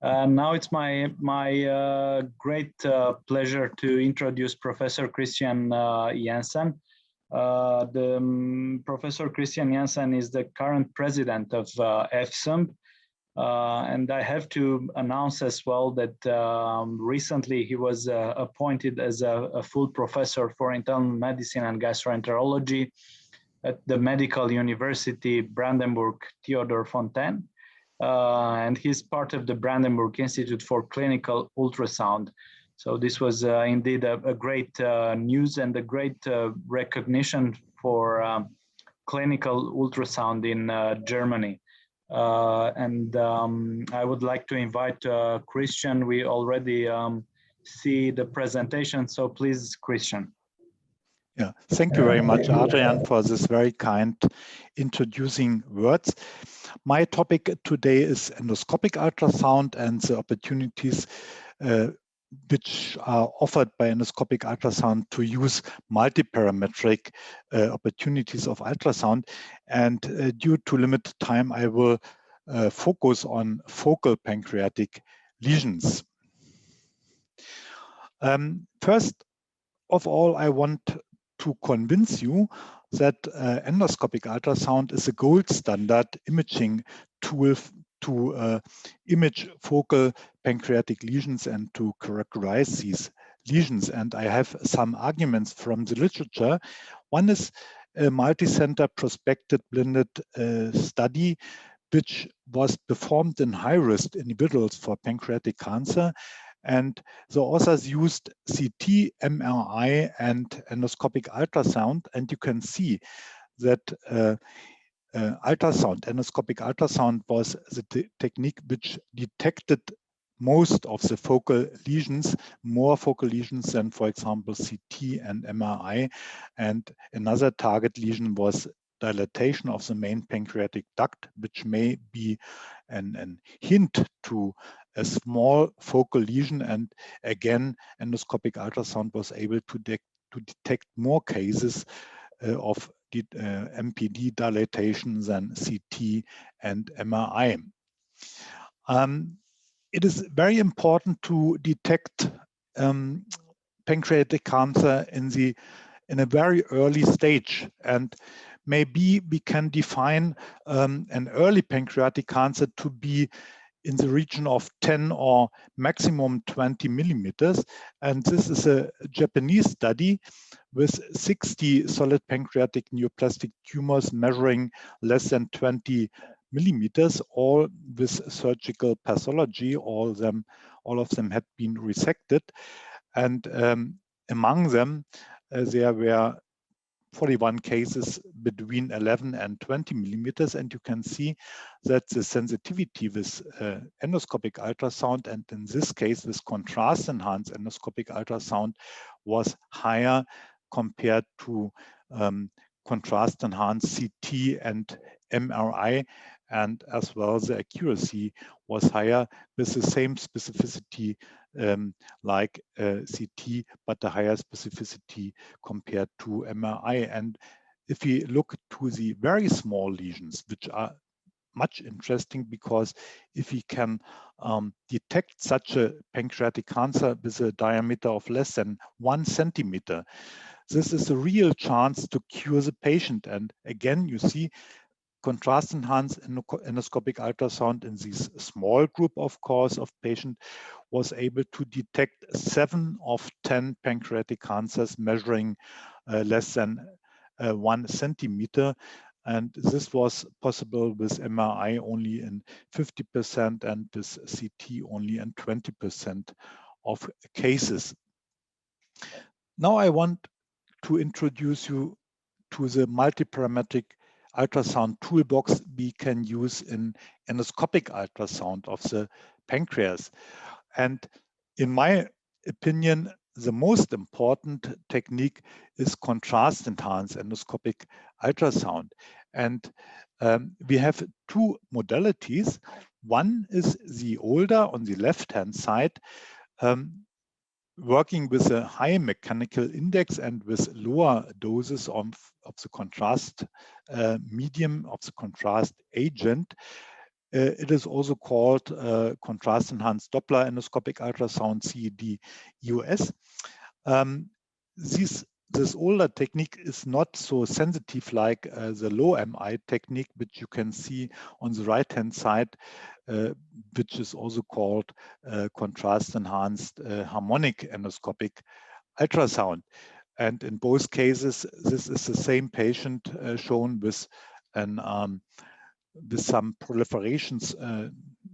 Now it's my great pleasure to introduce Professor Christian Jenssen. Professor Christian Jenssen is the current president of EFSUMB, and I have to announce as well that recently he was appointed as a full professor for internal medicine and gastroenterology at the Medical University Brandenburg Theodor Fontane. And he's part of the Brandenburg Institute for Clinical Ultrasound. So this was indeed a great news and a great recognition for clinical ultrasound in Germany. I would like to invite Christian. We already see the presentation, so please, Christian. Yeah, thank you very much, Adrian, for this very kind introducing words. My topic today is endoscopic ultrasound and the opportunities which are offered by endoscopic ultrasound to use multiparametric opportunities of ultrasound. And due to limited time, I will focus on focal pancreatic lesions. First of all, I want to convince you that endoscopic ultrasound is a gold standard imaging tool to image focal pancreatic lesions and to characterize these lesions. And I have some arguments from the literature. One is a multi-center prospective blended study which was performed in high-risk individuals for pancreatic cancer. And the authors used CT, MRI, and endoscopic ultrasound. And you can see that endoscopic ultrasound was the technique which detected most of the focal lesions, more focal lesions than, for example, CT and MRI. And another target lesion was dilatation of the main pancreatic duct, which may be an hint to a small focal lesion. And again, endoscopic ultrasound was able to detect more cases of MPD dilatation than CT and MRI. It is very important to detect pancreatic cancer in a very early stage, and maybe we can define an early pancreatic cancer to be in the region of 10 or maximum 20 millimeters. And this is a Japanese study with 60 solid pancreatic neoplastic tumors measuring less than 20 millimeters, all with surgical pathology. All of them had been resected. And among them, there were 41 cases between 11 and 20 millimeters, and you can see that the sensitivity with endoscopic ultrasound, and in this case with contrast-enhanced endoscopic ultrasound, was higher compared to contrast-enhanced CT and MRI, and as well the accuracy was higher with the same specificity like CT, but the higher specificity compared to MRI. And if we look to the very small lesions, which are much interesting, because if we can detect such a pancreatic cancer with a diameter of less than 1 centimeter, this is a real chance to cure the patient. And again, you see contrast-enhanced endoscopic ultrasound in this small group, of course, of patients was able to detect 7 of 10 pancreatic cancers measuring less than 1 centimeter. And this was possible with MRI only in 50% and with CT only in 20% of cases. Now I want to introduce you to the multiparametric ultrasound toolbox we can use in endoscopic ultrasound of the pancreas. And in my opinion, the most important technique is contrast-enhanced endoscopic ultrasound. And we have 2 modalities. One is the older on the left-hand side, working with a high mechanical index and with lower doses of the contrast medium, of the contrast agent. It is also called contrast-enhanced Doppler endoscopic ultrasound, CE-EUS. This older technique is not so sensitive like the low MI technique, which you can see on the right-hand side, which is also called contrast-enhanced harmonic endoscopic ultrasound. And in both cases, this is the same patient shown with some proliferations,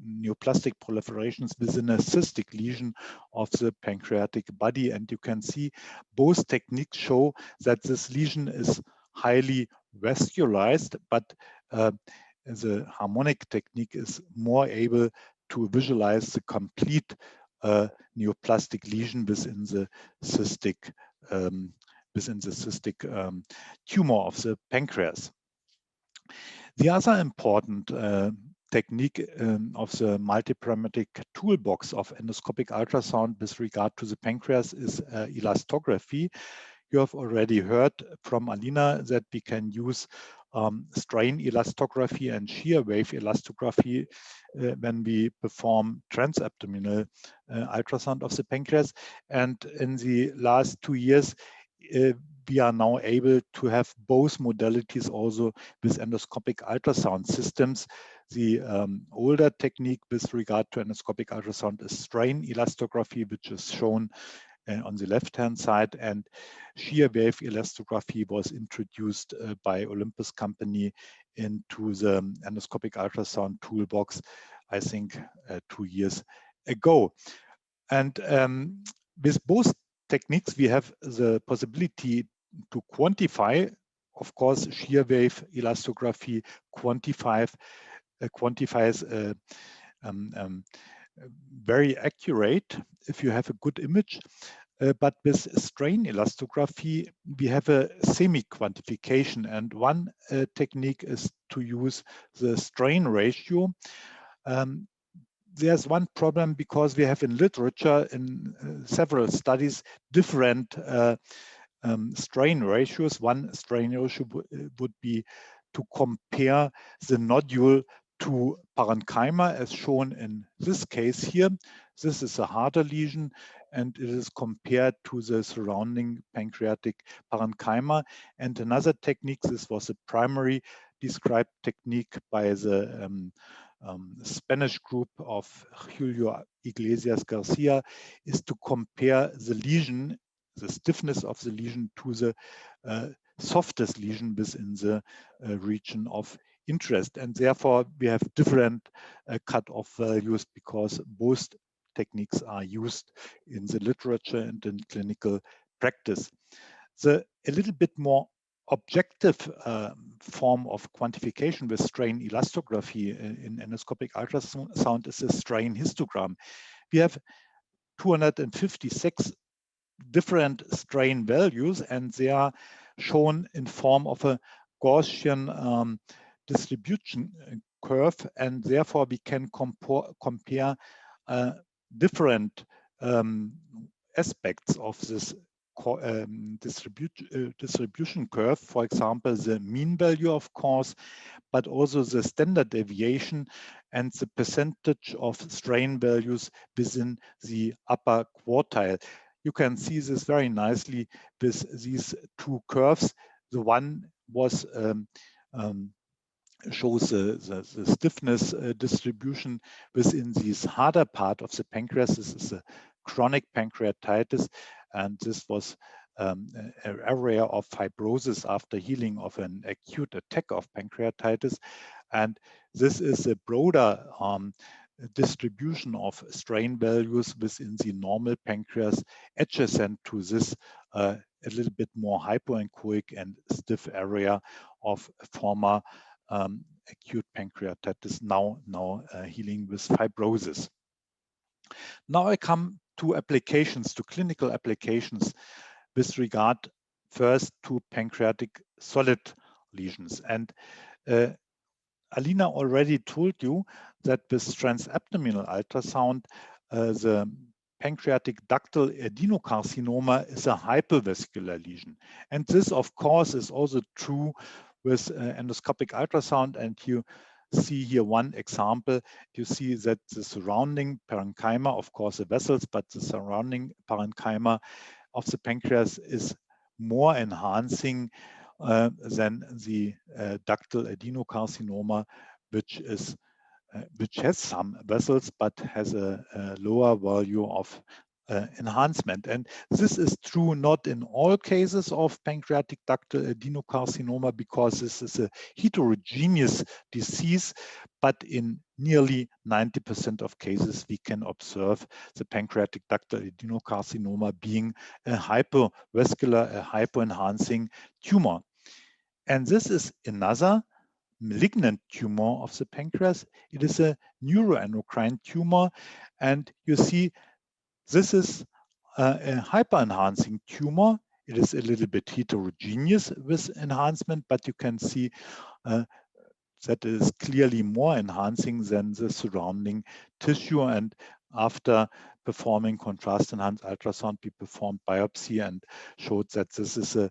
neoplastic proliferations within a cystic lesion of the pancreatic body. And you can see both techniques show that this lesion is highly vascularized, but the harmonic technique is more able to visualize the complete neoplastic lesion within the cystic tumor of the pancreas. The other important technique of the multiparametric toolbox of endoscopic ultrasound with regard to the pancreas is elastography. You have already heard from Alina that we can use strain elastography and shear wave elastography when we perform transabdominal ultrasound of the pancreas. And in the last 2 years, we are now able to have both modalities also with endoscopic ultrasound systems. The older technique with regard to endoscopic ultrasound is strain elastography, which is shown on the left-hand side, and shear wave elastography was introduced by Olympus company into the endoscopic ultrasound toolbox, I think 2 years ago. And with both techniques, we have the possibility to quantify. Of course, shear wave elastography quantifies very accurate if you have a good image. But with strain elastography, we have a semi-quantification. And one technique is to use the strain ratio. There's one problem because we have in literature, in several studies, different strain ratios. One strain ratio would be to compare the nodule to parenchyma, as shown in this case here. This is a harder lesion, and it is compared to the surrounding pancreatic parenchyma. And another technique, this was a primary described technique by the Spanish group of Julio Iglesias Garcia, is to compare the lesion, the stiffness of the lesion, to the softest lesion within the region of interest. And therefore, we have different cutoff values because both techniques are used in the literature and in clinical practice. A little bit more objective form of quantification with strain elastography in endoscopic ultrasound is a strain histogram. We have 256 different strain values, and they are shown in form of a Gaussian distribution curve, and therefore we can compare different aspects of this distribution curve, for example, the mean value, of course, but also the standard deviation and the percentage of strain values within the upper quartile. You can see this very nicely with these two curves. The one was shows the stiffness distribution within this harder part of the pancreas. This is a chronic pancreatitis, and this was an area of fibrosis after healing of an acute attack of pancreatitis. And this is a broader distribution of strain values within the normal pancreas, adjacent to this a little bit more hypoechoic and stiff area of former acute pancreatitis, now healing with fibrosis. Now I come to applications, to clinical applications with regard first to pancreatic solid lesions. And Alina already told you that with transabdominal ultrasound, the pancreatic ductal adenocarcinoma is a hypervascular lesion. And this, of course, is also true with endoscopic ultrasound. And you see here one example. You see that the surrounding parenchyma, of course the vessels, but the surrounding parenchyma of the pancreas is more enhancing than the ductal adenocarcinoma, which has some vessels but has a lower value of enhancement. And this is true not in all cases of pancreatic ductal adenocarcinoma, because this is a heterogeneous disease, but in nearly 90% of cases we can observe the pancreatic ductal adenocarcinoma being a hypovascular, a hypoenhancing tumor. And this is another malignant tumor of the pancreas. It is a neuroendocrine tumor, and you see this is a hyperenhancing tumor. It is a little bit heterogeneous with enhancement, but you can see that it is clearly more enhancing than the surrounding tissue. And after performing contrast-enhanced ultrasound, we performed biopsy and showed that this is a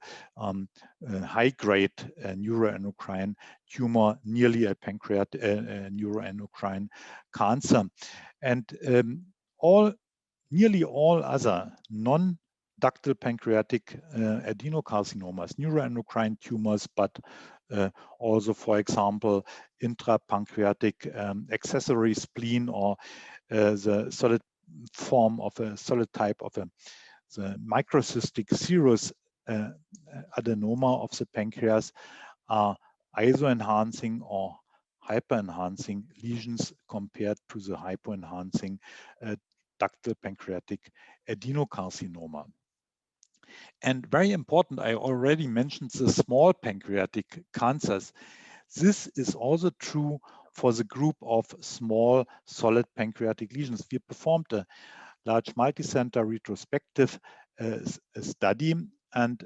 high-grade neuroendocrine tumor, nearly a pancreatic neuroendocrine cancer. And nearly all other non-ductal pancreatic adenocarcinomas, neuroendocrine tumors, but also, for example, intrapancreatic accessory spleen, or the solid form of a solid type of the microcystic serous adenoma of the pancreas, are isoenhancing or hyperenhancing lesions compared to the hypoenhancing ductal pancreatic adenocarcinoma. And very important, I already mentioned the small pancreatic cancers. This is also true for the group of small solid pancreatic lesions. We performed a large multicenter retrospective study, and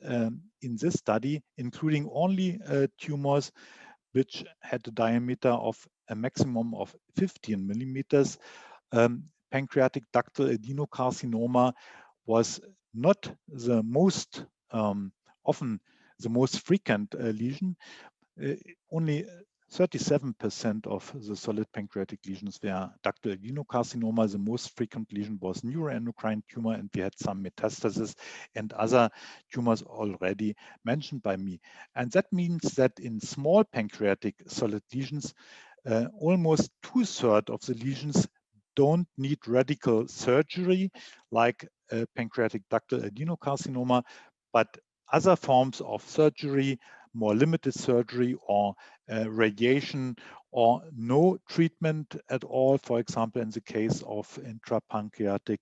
in this study, including only tumors which had a diameter of a maximum of 15 millimeters, pancreatic ductal adenocarcinoma was not the most often the most frequent lesion. Only 37% of the solid pancreatic lesions were ductal adenocarcinoma. The most frequent lesion was neuroendocrine tumor, and we had some metastasis and other tumors already mentioned by me. And that means that in small pancreatic solid lesions, almost 2/3 of the lesions don't need radical surgery like pancreatic ductal adenocarcinoma, but other forms of surgery, more limited surgery, or radiation, or no treatment at all, for example, in the case of intrapancreatic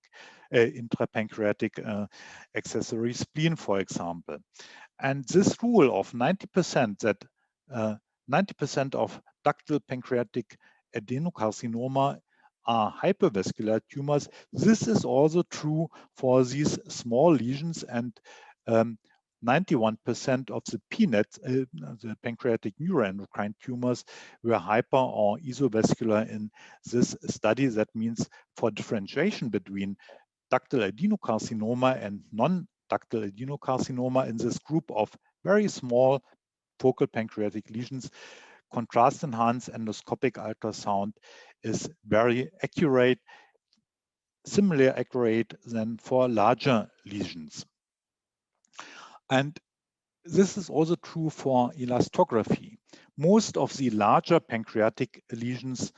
accessory spleen, for example. And this rule of 90%, that 90% of ductal pancreatic adenocarcinoma are hypervascular tumors, this is also true for these small lesions, and 91% of the PNET, the pancreatic neuroendocrine tumors, were hyper or isovascular in this study. That means for differentiation between ductal adenocarcinoma and non-ductal adenocarcinoma in this group of very small focal pancreatic lesions, contrast-enhanced endoscopic ultrasound is very accurate, similarly accurate than for larger lesions. And this is also true for elastography. Most of the larger pancreatic lesions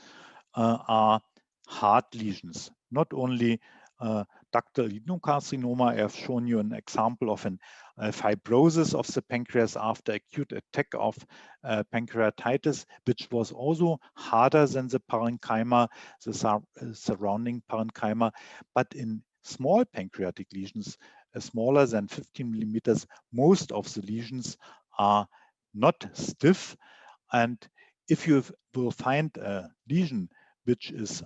are hard lesions, not only ductal adenocarcinoma. I have shown you an example of a fibrosis of the pancreas after acute attack of pancreatitis, which was also harder than the parenchyma, the surrounding parenchyma. But in small pancreatic lesions, smaller than 15 millimeters, most of the lesions are not stiff. And if you will find a lesion which is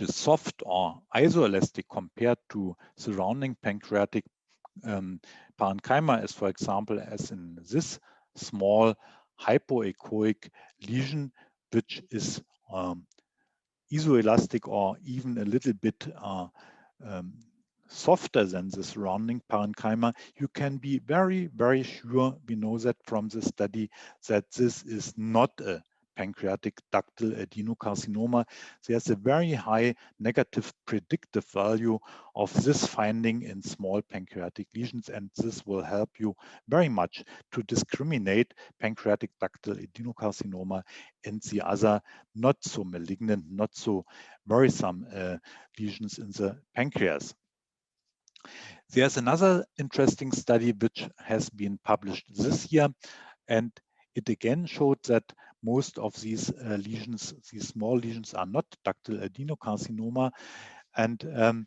soft or isoelastic compared to surrounding pancreatic parenchyma, as for example, as in this small hypoechoic lesion, which is isoelastic or even a little bit softer than the surrounding parenchyma, you can be very, very sure, we know that from the study, that this is not a pancreatic ductal adenocarcinoma. There's a very high negative predictive value of this finding in small pancreatic lesions, and this will help you very much to discriminate pancreatic ductal adenocarcinoma and the other not so malignant, not so worrisome lesions in the pancreas. There's another interesting study which has been published this year, and it again showed that most of these lesions, these small lesions, are not ductal adenocarcinoma, and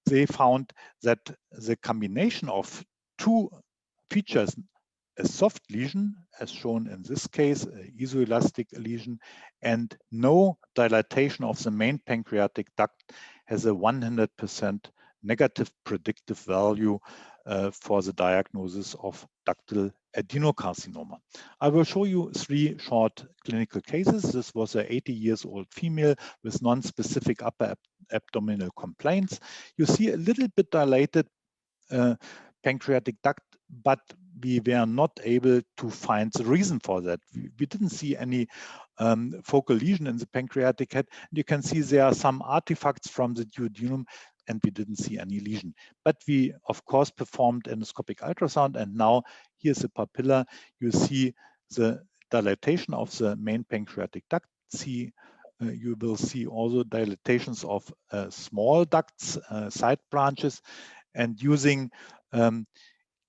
they found that the combination of two features, a soft lesion, as shown in this case, an isoelastic lesion, and no dilatation of the main pancreatic duct, has a 100% negative predictive value for the diagnosis of ductal adenocarcinoma. I will show you 3 short clinical cases. This was an 80-year-old female with non-specific upper abdominal complaints. You see a little bit dilated pancreatic duct, but we were not able to find the reason for that. We didn't see any focal lesion in the pancreatic head. You can see there are some artifacts from the duodenum, and we didn't see any lesion. But we, of course, performed endoscopic ultrasound, and now here's the papilla. You see the dilatation of the main pancreatic duct. You will see also dilatations of small ducts, side branches, and using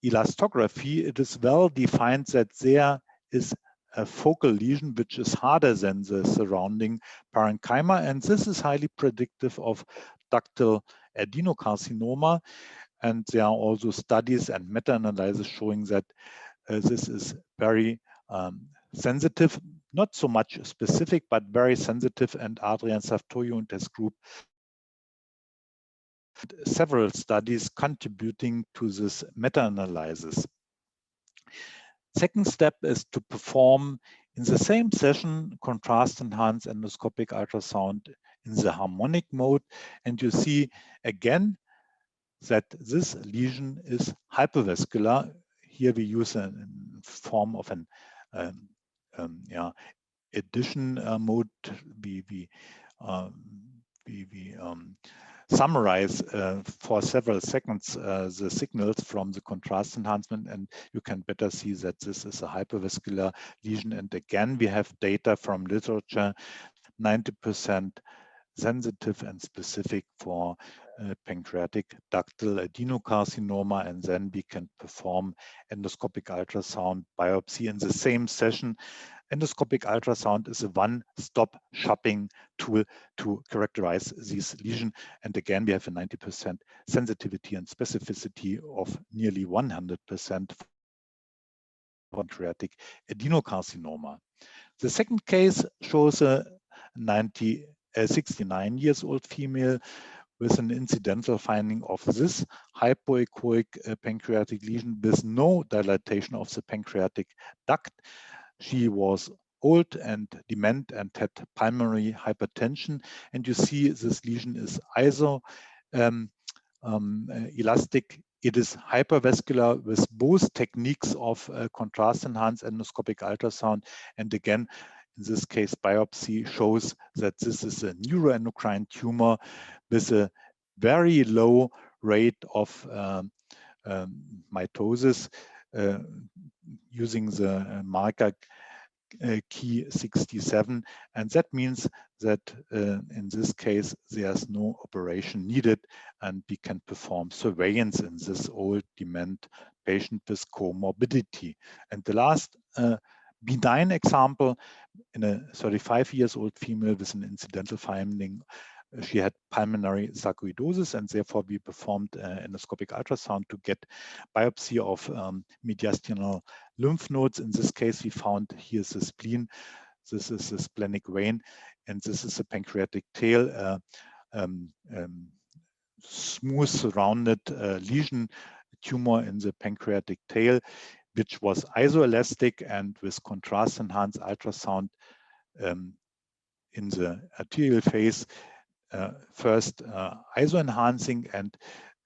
elastography, it is well defined that there is a focal lesion which is harder than the surrounding parenchyma, and this is highly predictive of ductal adenocarcinoma. And there are also studies and meta-analysis showing that this is very sensitive, not so much specific, but very sensitive. And Adrian Savtoyo and his group several studies contributing to this meta-analysis. Second step is to perform in the same session contrast-enhanced endoscopic ultrasound in the harmonic mode, and you see again that this lesion is hypervascular. Here we use a form of an addition mode. We summarize for several seconds the signals from the contrast enhancement, and you can better see that this is a hypervascular lesion. And again, we have data from literature, 90% sensitive and specific for pancreatic ductal adenocarcinoma, and then we can perform endoscopic ultrasound biopsy in the same session. Endoscopic ultrasound is a one-stop shopping tool to characterize this lesion. And again, we have a 90% sensitivity and specificity of nearly 100% for pancreatic adenocarcinoma. The second case shows a 69-year-old female with an incidental finding of this hypoechoic pancreatic lesion with no dilatation of the pancreatic duct. She was old and dement and had pulmonary hypertension. And you see this lesion is isoelastic. It is hypervascular with both techniques of contrast-enhanced endoscopic ultrasound. And again, in this case, biopsy shows that this is a neuroendocrine tumor with a very low rate of mitosis using the marker key 67. And that means that in this case, there's no operation needed, and we can perform surveillance in this old dement patient with comorbidity. And the last benign example, in a 35-year-old female with an incidental finding, she had pulmonary sarcoidosis, and therefore we performed endoscopic ultrasound to get biopsy of mediastinal lymph nodes. In this case, we found here's the spleen, this is the splenic vein, and this is a pancreatic tail, smooth rounded lesion tumor in the pancreatic tail, which was isoelastic, and with contrast-enhanced ultrasound in the arterial phase, first iso-enhancing, and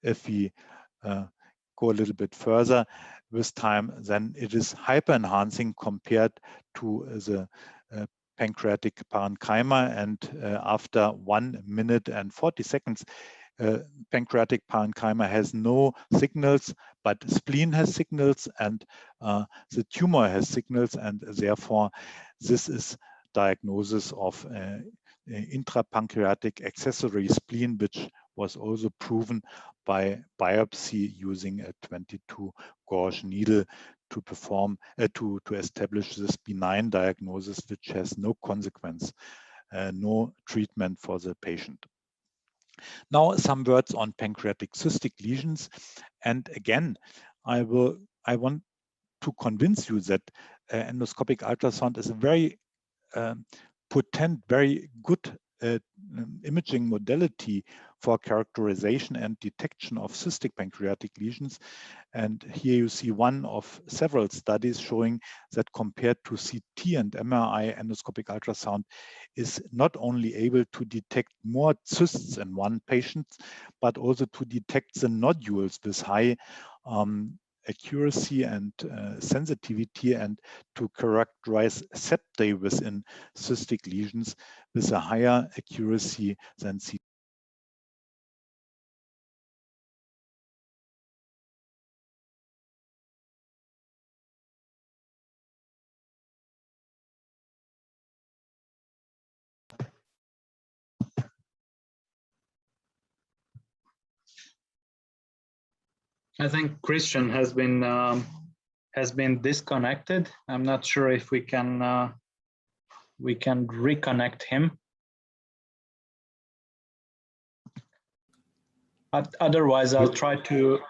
if we go a little bit further with time, then it is hyper-enhancing compared to the pancreatic parenchyma, and after 1 minute and 40 seconds, pancreatic parenchyma has no signals, but spleen has signals, and the tumor has signals, and therefore this is diagnosis of intrapancreatic accessory spleen, which was also proven by biopsy using a 22 gauge needle to perform to establish this benign diagnosis, which has no consequence, no treatment for the patient. Now, some words on pancreatic cystic lesions, and again, I want to convince you that endoscopic ultrasound is a very potent, very good imaging modality for characterization and detection of cystic pancreatic lesions. And here you see one of several studies showing that compared to CT and MRI, endoscopic ultrasound is not only able to detect more cysts in one patient, but also to detect the nodules with high accuracy and sensitivity, and to characterize septae within cystic lesions with a higher accuracy than CT. I think Christian has been disconnected. I'm not sure if we can reconnect him. But otherwise, I'll try to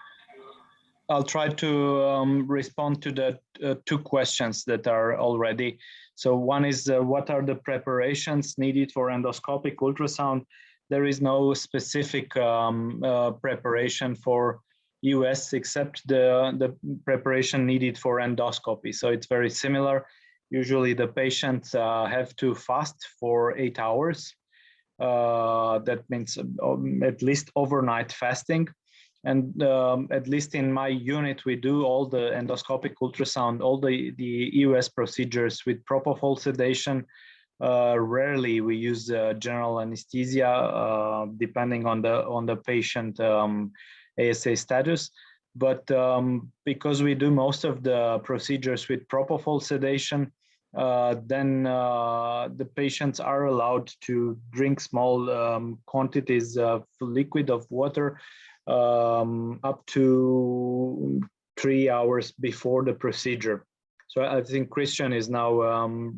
respond to the two questions that are already. So one is what are the preparations needed for endoscopic ultrasound? There is no specific preparation for EUS except the preparation needed for endoscopy. So it's very similar. Usually the patients have to fast for 8 hours. That means at least overnight fasting. And at least in my unit, we do all the endoscopic ultrasound, all the EUS procedures with propofol sedation. Rarely we use general anesthesia, depending on the patient ASA status. But because we do most of the procedures with propofol sedation, then the patients are allowed to drink small quantities of liquid of water up to 3 hours before the procedure. So I think Christian is now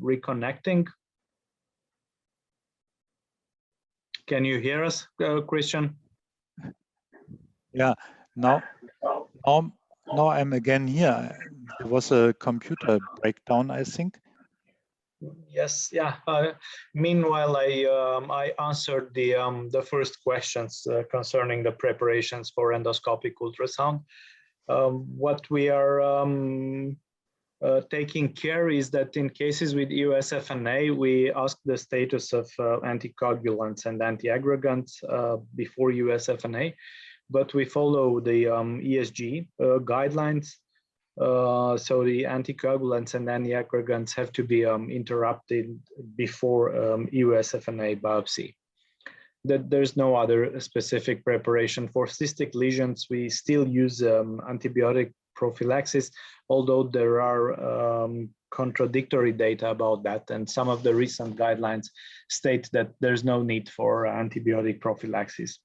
reconnecting. Can you hear us, Christian? Yeah, now I'm again here. There was a computer breakdown, I think. Yes, yeah. Meanwhile, I answered the first questions concerning the preparations for endoscopic ultrasound. What we are taking care is that in cases with EUS FNA, we ask the status of anticoagulants and antiaggregants before EUS FNA, but we follow the ESG guidelines. So the anticoagulants and antiaggregants have to be interrupted before EUS FNA biopsy. There's no other specific preparation. For cystic lesions, we still use antibiotic prophylaxis, although there are contradictory data about that, and some of the recent guidelines state that there's no need for antibiotic prophylaxis.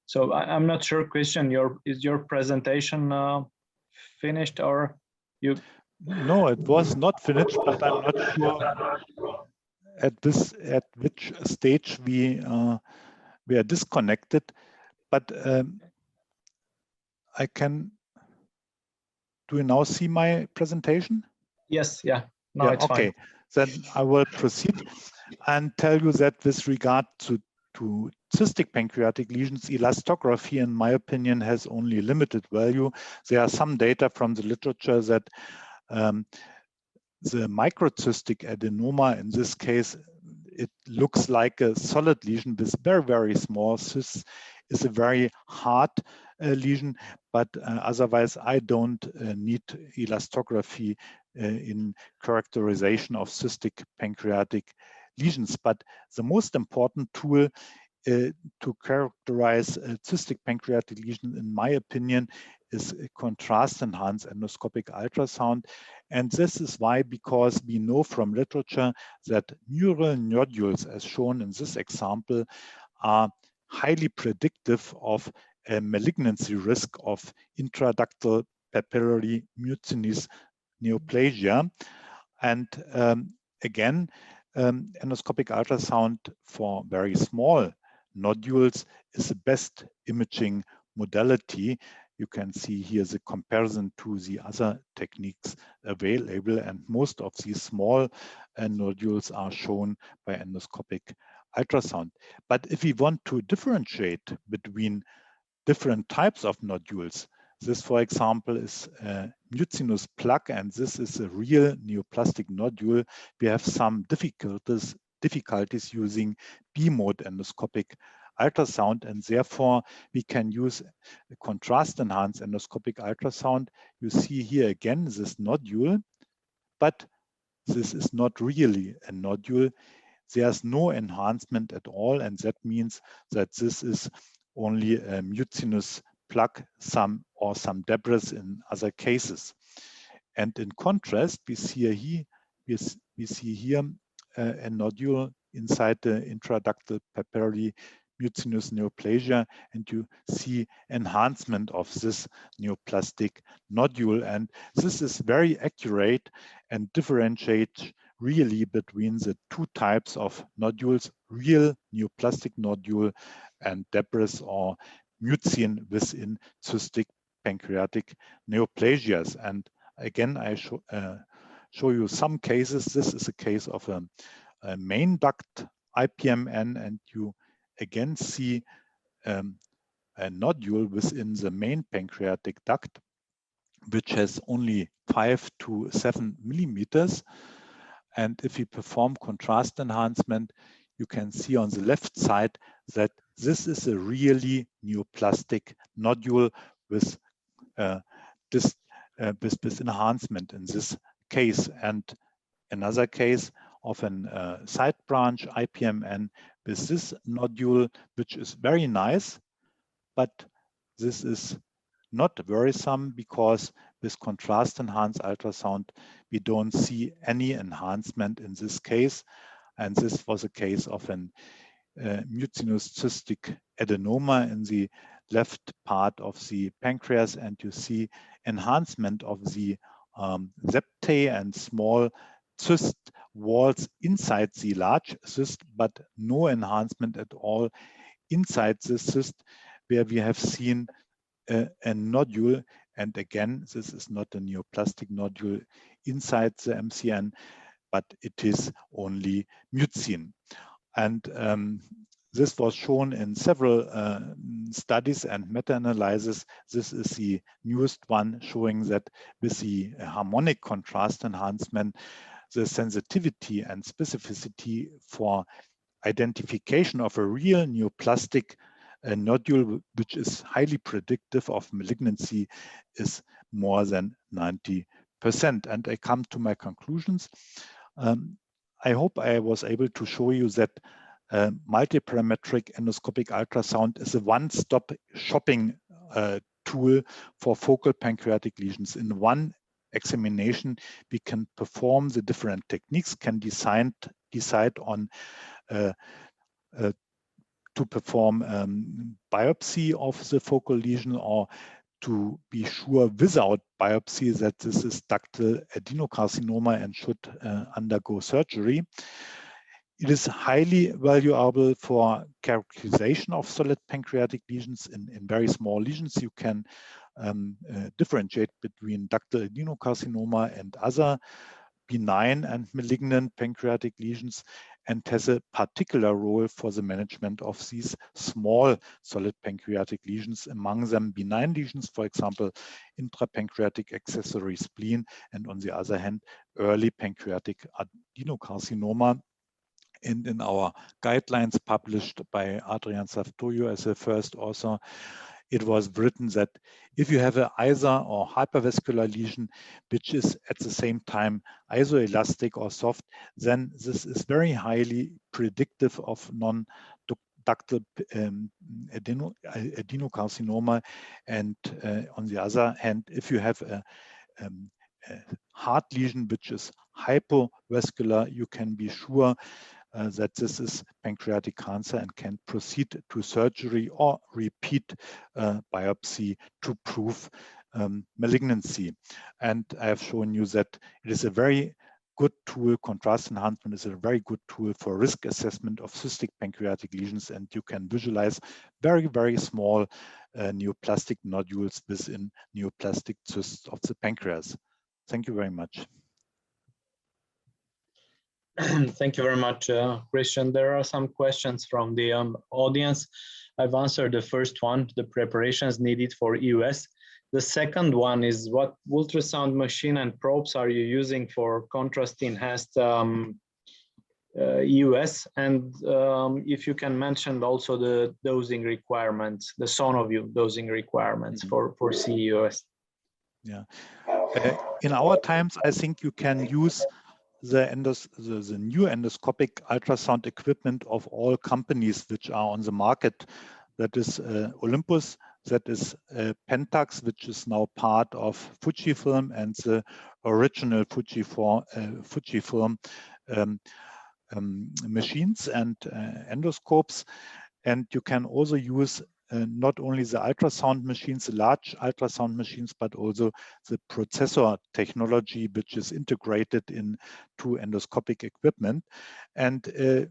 So I'm not sure, Christian, is your presentation finished, or you? No, it was not finished, but I'm not sure at which stage we are disconnected. But I can. Do you now see my presentation? Yes. Yeah. Now it's okay. fine. Then I will proceed and tell you that with regard to cystic pancreatic lesions, elastography, in my opinion, has only limited value. There are some data from the literature that the microcystic adenoma, in this case, it looks like a solid lesion with very, very small cysts, is a very hard lesion, but otherwise I don't need elastography in characterization of cystic pancreatic lesions. But the most important tool to characterize cystic pancreatic lesion, in my opinion, is a contrast-enhanced endoscopic ultrasound. And this is why, because we know from literature that mural nodules, as shown in this example, are highly predictive of a malignancy risk of intraductal papillary mucinous neoplasia. And again, endoscopic ultrasound for very small nodules is the best imaging modality. You can see here the comparison to the other techniques available, and most of these small nodules are shown by endoscopic ultrasound. But if we want to differentiate between different types of nodules, this, for example, is a mucinous plaque, and this is a real neoplastic nodule. We have some difficulties using B-mode endoscopic ultrasound, and therefore we can use a contrast-enhanced endoscopic ultrasound. You see here again this nodule, but this is not really a nodule. There's no enhancement at all, and that means that this is only a mucinous plaque, some debris in other cases. And in contrast, we see here a nodule inside the intraductal papillary mucinous neoplasia, and you see enhancement of this neoplastic nodule. And this is very accurate and differentiates really between the two types of nodules, real neoplastic nodule and debris or mucin within cystic pancreatic neoplasias. And again, I show you some cases. This is a case of a main duct IPMN, and you again see a nodule within the main pancreatic duct, which has only 5 to 7 millimeters. And if we perform contrast enhancement, you can see on the left side that this is a really neoplastic nodule with this enhancement in this case. And another case of a side branch IPMN with this nodule, which is very nice, but this is not worrisome because with contrast enhanced ultrasound, we don't see any enhancement in this case. And this was a case of an mucinous cystic adenoma in the left part of the pancreas, and you see enhancement of the septae and small cyst walls inside the large cyst, but no enhancement at all inside the cyst, where we have seen a nodule. And again, this is not a neoplastic nodule inside the MCN, but it is only mucin. And this was shown in several studies and meta-analysis. This is the newest one showing that with the harmonic contrast enhancement, the sensitivity and specificity for identification of a real neoplastic nodule, which is highly predictive of malignancy, is more than 90%. And I come to my conclusions. I hope I was able to show you that multiparametric endoscopic ultrasound is a one-stop shopping tool for focal pancreatic lesions. In one examination, we can perform the different techniques, can decide on to perform biopsy of the focal lesion, or to be sure without biopsy that this is ductal adenocarcinoma and should undergo surgery. It is highly valuable for characterization of solid pancreatic lesions. In very small lesions, you can differentiate between ductal adenocarcinoma and other benign and malignant pancreatic lesions, and has a particular role for the management of these small solid pancreatic lesions, among them benign lesions, for example, intrapancreatic accessory spleen, and on the other hand, early pancreatic adenocarcinoma. And in our guidelines published by Adrian Savtoyo as the first author, it was written that if you have an ISA or hypervascular lesion, which is at the same time isoelastic or soft, then this is very highly predictive of non-ductal adenocarcinoma. And on the other hand, if you have a heart lesion which is hypovascular, you can be sure that this is pancreatic cancer and can proceed to surgery or repeat biopsy to prove malignancy. And I have shown you that it is a very good tool. Contrast enhancement is a very good tool for risk assessment of cystic pancreatic lesions, and you can visualize very, very small neoplastic nodules within neoplastic cysts of the pancreas. Thank you very much. Thank you very much, Christian. There are some questions from the audience. I've answered the first one, the preparations needed for EUS. The second one is, what ultrasound machine and probes are you using for contrast enhanced EUS? And if you can mention also the dosing requirements, the SonoView dosing requirements for CE-EUS. Yeah. In our times, I think you can use the new endoscopic ultrasound equipment of all companies which are on the market. That is Olympus, that is Pentax, which is now part of Fujifilm, and the original Fujifilm machines and endoscopes. And you can also use not only the ultrasound machines, the large ultrasound machines, but also the processor technology, which is integrated into endoscopic equipment. And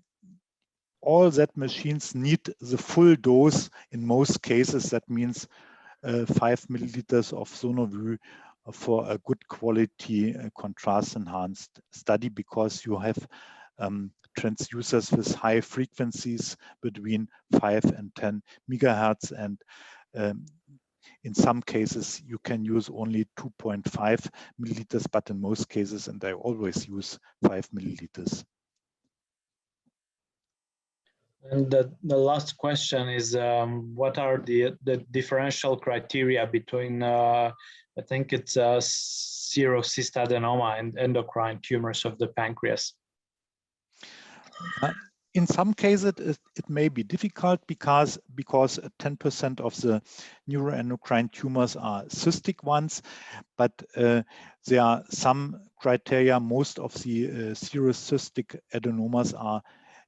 all that machines need the full dose in most cases. That means 5 milliliters of SonoView for a good quality contrast enhanced study, because you have transducers with high frequencies between 5 and 10 megahertz, and in some cases you can use only 2.5 milliliters, but in most cases, and I always use 5 milliliters. And the last question is, what are the differential criteria between, I think it's serous adenoma and endocrine tumors of the pancreas? In some cases, it may be difficult because 10% of the neuroendocrine tumors are cystic ones, but there are some criteria. Most of the serous cystic adenomas are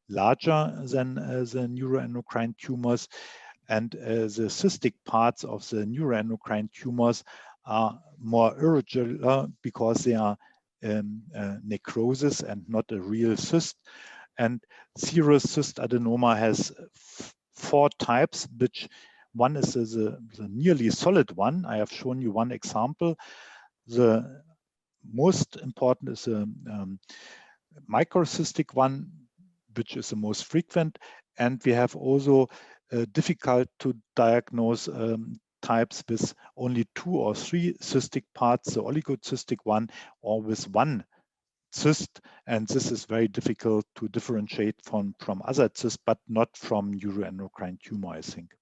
larger than the neuroendocrine tumors, and the cystic parts of the neuroendocrine tumors are more irregular because they are necrosis and not a real cyst. And serous cyst adenoma has 4 types, which one is the nearly solid one. I have shown you one example. The most important is a microcystic one, which is the most frequent. And we have also difficult to diagnose types with only 2 or 3 cystic parts, the oligocystic one, or with 1 cyst, and this is very difficult to differentiate from other cysts, but not from neuroendocrine tumor, I think.